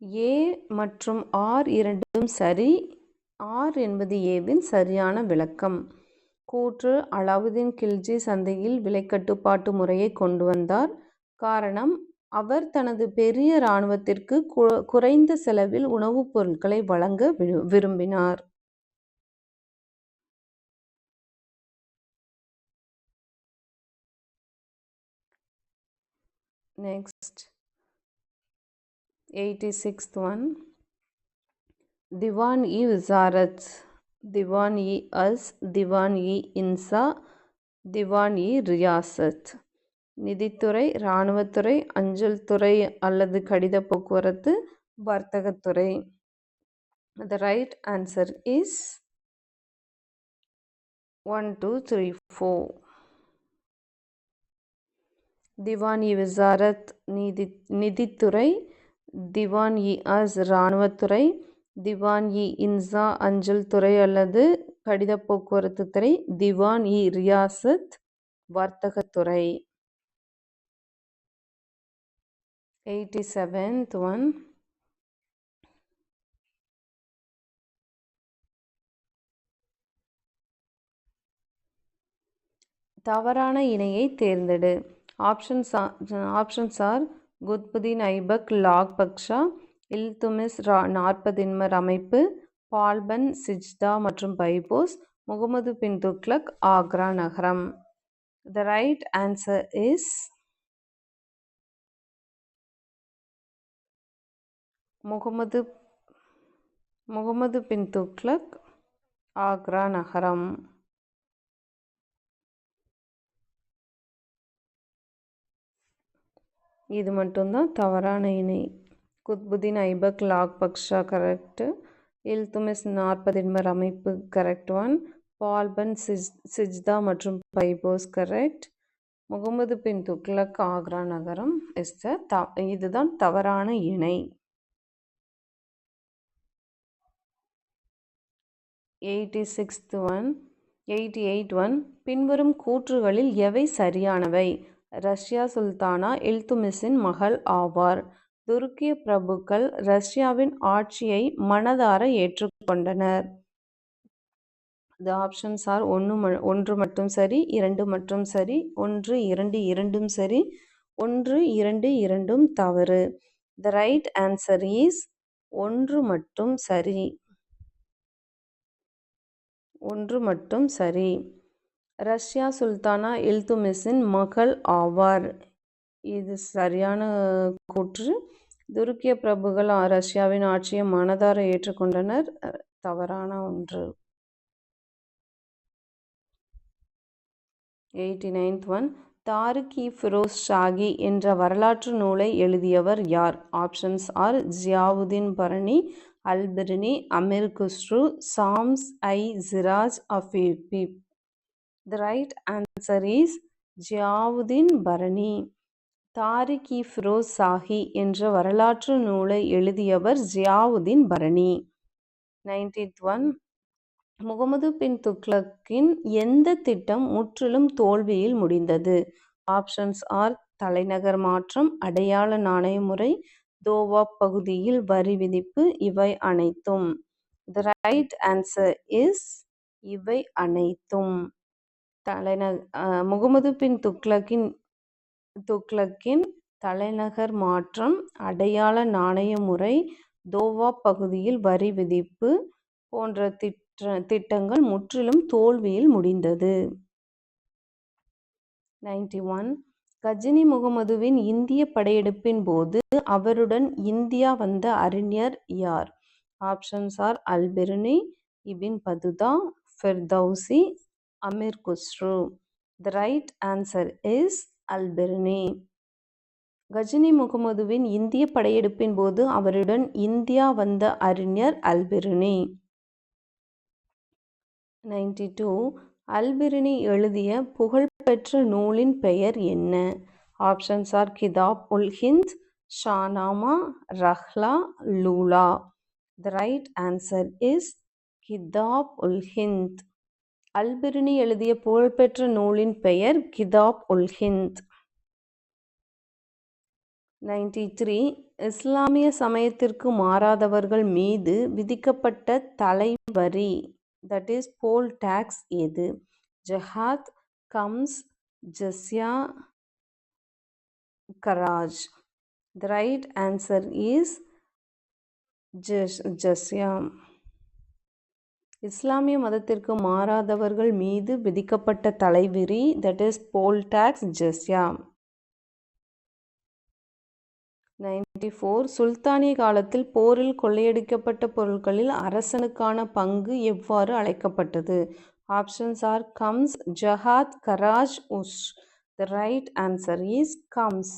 ஏ மற்றும் ஆர் இரண்டும் சரி. ஆர் என்பது ஏவின் சரியான விளக்கம். கூற்று அலாவுதீன் கில்ஜி சந்தையில் விலை கட்டுப்பாட்டு முறையை கொண்டு வந்தார். காரணம் அவர் தனது பெரிய இராணுவத்திற்கு குறைந்த செலவில் உணவுப் பொருட்களை வழங்க விரும்பினார். Next, 86th one. Diwan-e-Wizarat, Diwan-e-Az, Diwan-e-Insa, Diwan-e-Riyasat. நிதித்துறை, இராணுவத்துறை, அஞ்சல் துறை அல்லது கடித போக்குவரத்து, வர்த்தகத்துறை. The right answer is 1, 2, 3, 4. திவான்-இ-விசாரத் நிதித்துறை, திவான்-இ-அஸ் இராணுவத்துறை, திவான்-இ-இன்சா அஞ்சல் துறை அல்லது கடித போக்குவரத்து துறை, திவான்-இ-ரியாசத் வர்த்தகத்துறை. 87th one. தவறான இணையை தேர்ந்தெடு. ஆப்ஷன்ஸ் ஆர் குத்புதீன் ஐபக் லாக் பக்ஷா, இல்துமிஸ் நாற்பதின்மர் அமைப்பு, பால்பன் சிஜ்தா மற்றும் பைபோஸ், முகமது பின் துக்ளக் ஆக்ரா நகரம். The right answer is Muhammad bin Tughlaq Agra நகரம். இது மட்டும்தான் தவறான இணை. குத்புதீன் ஐபக் லாக் பக்ஷா கரெக்ட். இல்துமிஸ் நாற்பதின்மர் அமைப்பு கரெக்ட் ஒன். பால்பன் சிஜ்தா மற்றும் பைபோஸ் கரெக்ட். முகமது பின் துக்ளக் ஆக்ரா நகரம் இதுதான் தவறான இணை. 86th one 88 one பின்வரும் கூற்றுகளில் எவை சரியானவை? ரஷ்யா சுல்தானா இல்துமிஷின் மகள் ஆவார். துருக்கிய பிரபுக்கள் ரஷ்யாவின் ஆட்சியை மனதார ஏற்றுக்கொண்டனர். The options are ஒன்று மட்டும் சரி, 2 மட்டும் சரி, 1, 2, இரண்டும் சரி, 1, 2, இரண்டும் தவறு. The right answer is ஒன்று மட்டும் சரி. ஒன்று மட்டும் சரி. ரஷ்யா சுல்தானா இல்துமிஷின் மகள் ஆவார். இது சரியான கூற்று. துருக்கிய பிரபுகள் ரஷ்யாவின் ஆட்சியை மனதார ஏற்றுக்கொண்டனர். தவறான ஒன்று. 89th one தாரிக்-இ-ஃபிரோஸ் ஷாகி என்ற வரலாற்று நூலை எழுதியவர் யார்? Options are Ziauddin Barani, Alberuni, Amir Khusrau, Shams i Siraj Afif. The right answer is Ziauddin Barani. Tarikh i Firoz Shahi என்ற வரலாற்று நூலை எழுதியவர் ஜியாவுதீன் பரணி. 90th one முகமது பின் துக்ளக்கின் எந்த திட்டம் முற்றிலும் தோல்வியில் முடிந்தது? ஆப்ஷன்ஸ் ஆர் தலைநகர் மாற்றம், அடையாள நாணய முறை, தோவாப் பகுதியில் வரி விதிப்பு, இவை அனைத்தும். The right answer is இவை அனைத்தும். முகமது பின் துக்ளக்கின் தலைநகர் மாற்றம், அடையாள நாணய முறை, தோவாப் பகுதியில் வரி விதிப்பு போன்ற திட்டங்கள் முற்றிலும் தோல்வியில் முடிந்தது. 91 கஜினி முகமதுவின் இந்திய படையெடுப்பின் போது அவருடன் இந்தியா வந்த அறிஞர் யார்? Options are Alberuni, Ibn Battuta, Firdausi, Amir Khusrau. The right answer is Alberuni. Ghazni முகமதுவின் இந்திய படையெடுப்பின் போது அவருடன் இந்தியா வந்த அறிஞர் அல்பிரினி. 92 அல்பிரினி எழுதிய புகழ்பெற்ற நூலின் பெயர் என்ன? Options are Kitab ul Hind, Shahnama, Rihla, லூலா. The right answer is கிதாப் உல் ஹிந்த். அல்பிரினி எழுதிய புகழ்பெற்ற நூலின் பெயர் கிதாப் உல் ஹிந்த். 93 இஸ்லாமிய சமயத்திற்கு மாறாதவர்கள் மீது விதிக்கப்பட்ட தலைவரி தட் இஸ் போல் டாக்ஸ் எது? ஜஹாத், கம்ஸ், ஜஸ்யா, கராஜ். The right answer is ஜஸ்யா. இஸ்லாமிய மதத்திற்கு மாறாதவர்கள் மீது விதிக்கப்பட்ட தலைவிரி தட் இஸ் போல் டாக்ஸ் ஜஸ்யா. 94 சுல்தானிய காலத்தில் போரில் கொள்ளையடிக்கப்பட்ட பொருட்களில் அரசனுக்கான பங்கு எவ்வாறு அழைக்கப்பட்டது? ஆப்ஷன்ஸ் ஆர் கம்ஸ், ஜஹாத், கராஜ், உஷ். The right answer is கம்ஸ்.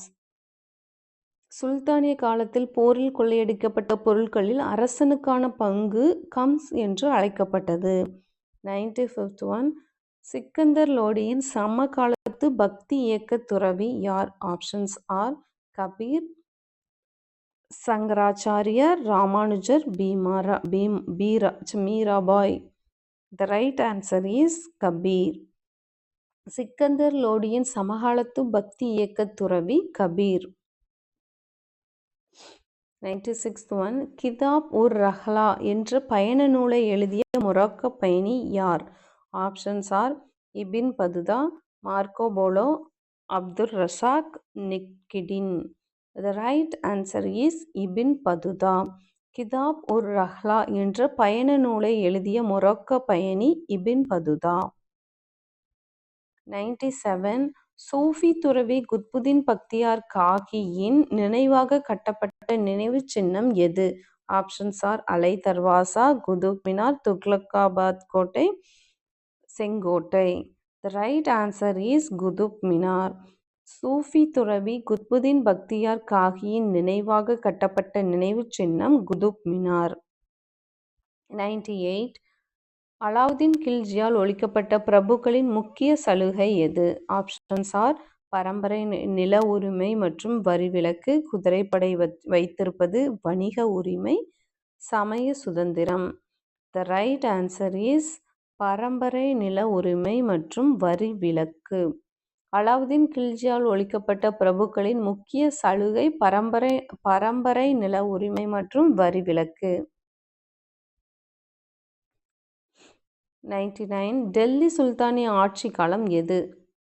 சுல்தானிய காலத்தில் போரில் கொள்ளையடிக்கப்பட்ட பொருட்களில் அரசனுக்கான பங்கு கம்ஸ் என்று அழைக்கப்பட்டது. 95th one சிக்கந்தர் லோடியின் சமகாலத்து பக்தி இயக்க துறவி யார்? Options R Kabir, Shankaracharyar, Ramanujar, Mirabai. The right answer is Kabir. Sikandar லோடியின் சமகாலத்து பக்தி இயக்க துறவி கபீர். 96th one கிதாப் உர் ரஹ்லா என்ற பயண நூலை எழுதிய மொராக்கோ பயணி யார்? Options are Ibn Battuta, Marco Polo, Abdur Razzaq, Nikitin. The right answer is Ibn Battuta. Kitab ur ரஹ்லா என்ற பயண நூலை எழுதிய மொராக்கோ பயணி இபின் பதுதா. 97 சூஃபி துறவி குத்புதீன் பக்தியார் காகியின் நினைவாக கட்டப்பட்ட நினைவு சின்னம் எது? ஆப்ஷன்ஸ் ஆர் அலை தர்வாசா, குதுப் மினார், துக்லக்காபாத் கோட்டை, Sengottai. The right answer is Qutub Minar. சூஃபி துறவி குத்புதீன் பக்தியார் காகியின் நினைவாக கட்டப்பட்ட நினைவு சின்னம் குதுப் மினார். 98 அலாவுதீன் கில்ஜியால் ஒழிக்கப்பட்ட பிரபுக்களின் முக்கிய சலுகை எது? ஆப்ஷன்ஸ் ஆர் பரம்பரை நில உரிமை மற்றும் வரி விலக்கு, குதிரைப்படை வைத்திருப்பது, வணிக உரிமை, சமய சுதந்திரம். The right answer is பரம்பரை நில உரிமை மற்றும் வரி விலக்கு. அலாவுதீன் கில்ஜியால் ஒழிக்கப்பட்ட பிரபுக்களின் முக்கிய சலுகை பரம்பரை நில உரிமை மற்றும் வரி விலக்கு. 99. டெல்லி சுல்தானிய ஆட்சி காலம் எது?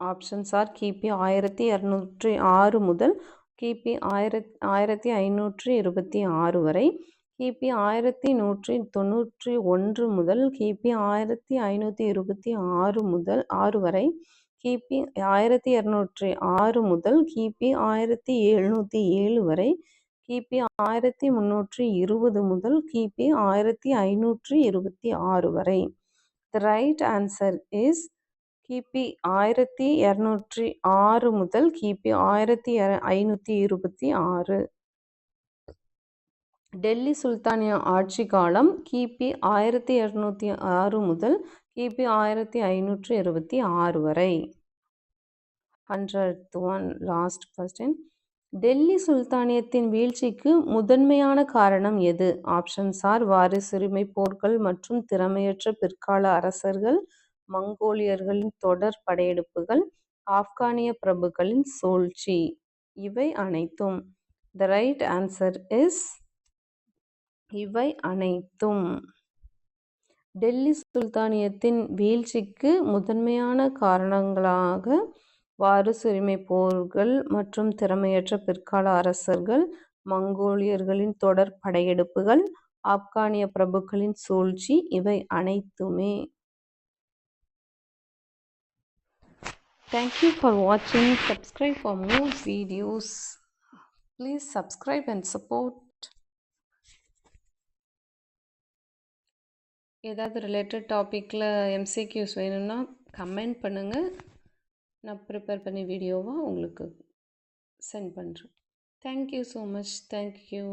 ஆப்ஷன்ஸ் ஆர் கிபி 1206 முதல் கிபி 1526 வரை, கிபி 1191 முதல் கிபி 1526 வரை, கிபி 1206 முதல் கிபி 1707 வரை, கிபி 1320 முதல் கிபி 1526 வரை. The right answer is கிபி 1206 முதல் கிபி 1526. டெல்லி சுல்தானிய ஆட்சி காலம் கிபி 1206 முதல் கிபி 1526 வரை. 100th one, last question. Delhi சுல்தானியத்தின் வீழ்ச்சிக்கு முதன்மையான காரணம் எது? ஆப்ஷன்ஸ் ஆர் வாரிசுரிமை போர்கள் மற்றும் திறமையற்ற பிற்கால அரசர்கள், மங்கோலியர்களின் தொடர் படையெடுப்புகள், ஆப்கானிய பிரபுக்களின் சூழ்ச்சி. இவை அனைத்தும். The right answer is இவை அனைத்தும். டெல்லி சுல்தானியத்தின் வீழ்ச்சிக்கு முதன்மையான காரணங்களாக வாரிசுரிமை போர்கள் மற்றும் திறமையற்ற பிற்கால அரசர்கள், மங்கோலியர்களின் தொடர் படையெடுப்புகள், ஆப்கானிய பிரபுக்களின் சூழ்ச்சி, இவை அனைத்துமே. Thank you for watching. Subscribe for more videos. Please subscribe and support. ஏதாவது ரிலேட்டட் டாப்பிக்கில் எம்சிக்யூஸ் வேணும்னா கமெண்ட் பண்ணுங்கள். நான் ப்ரிப்பேர் பண்ணி வீடியோவாக உங்களுக்கு சென்ட் பண்ணுறேன். Thank you so much. தேங்க்யூ.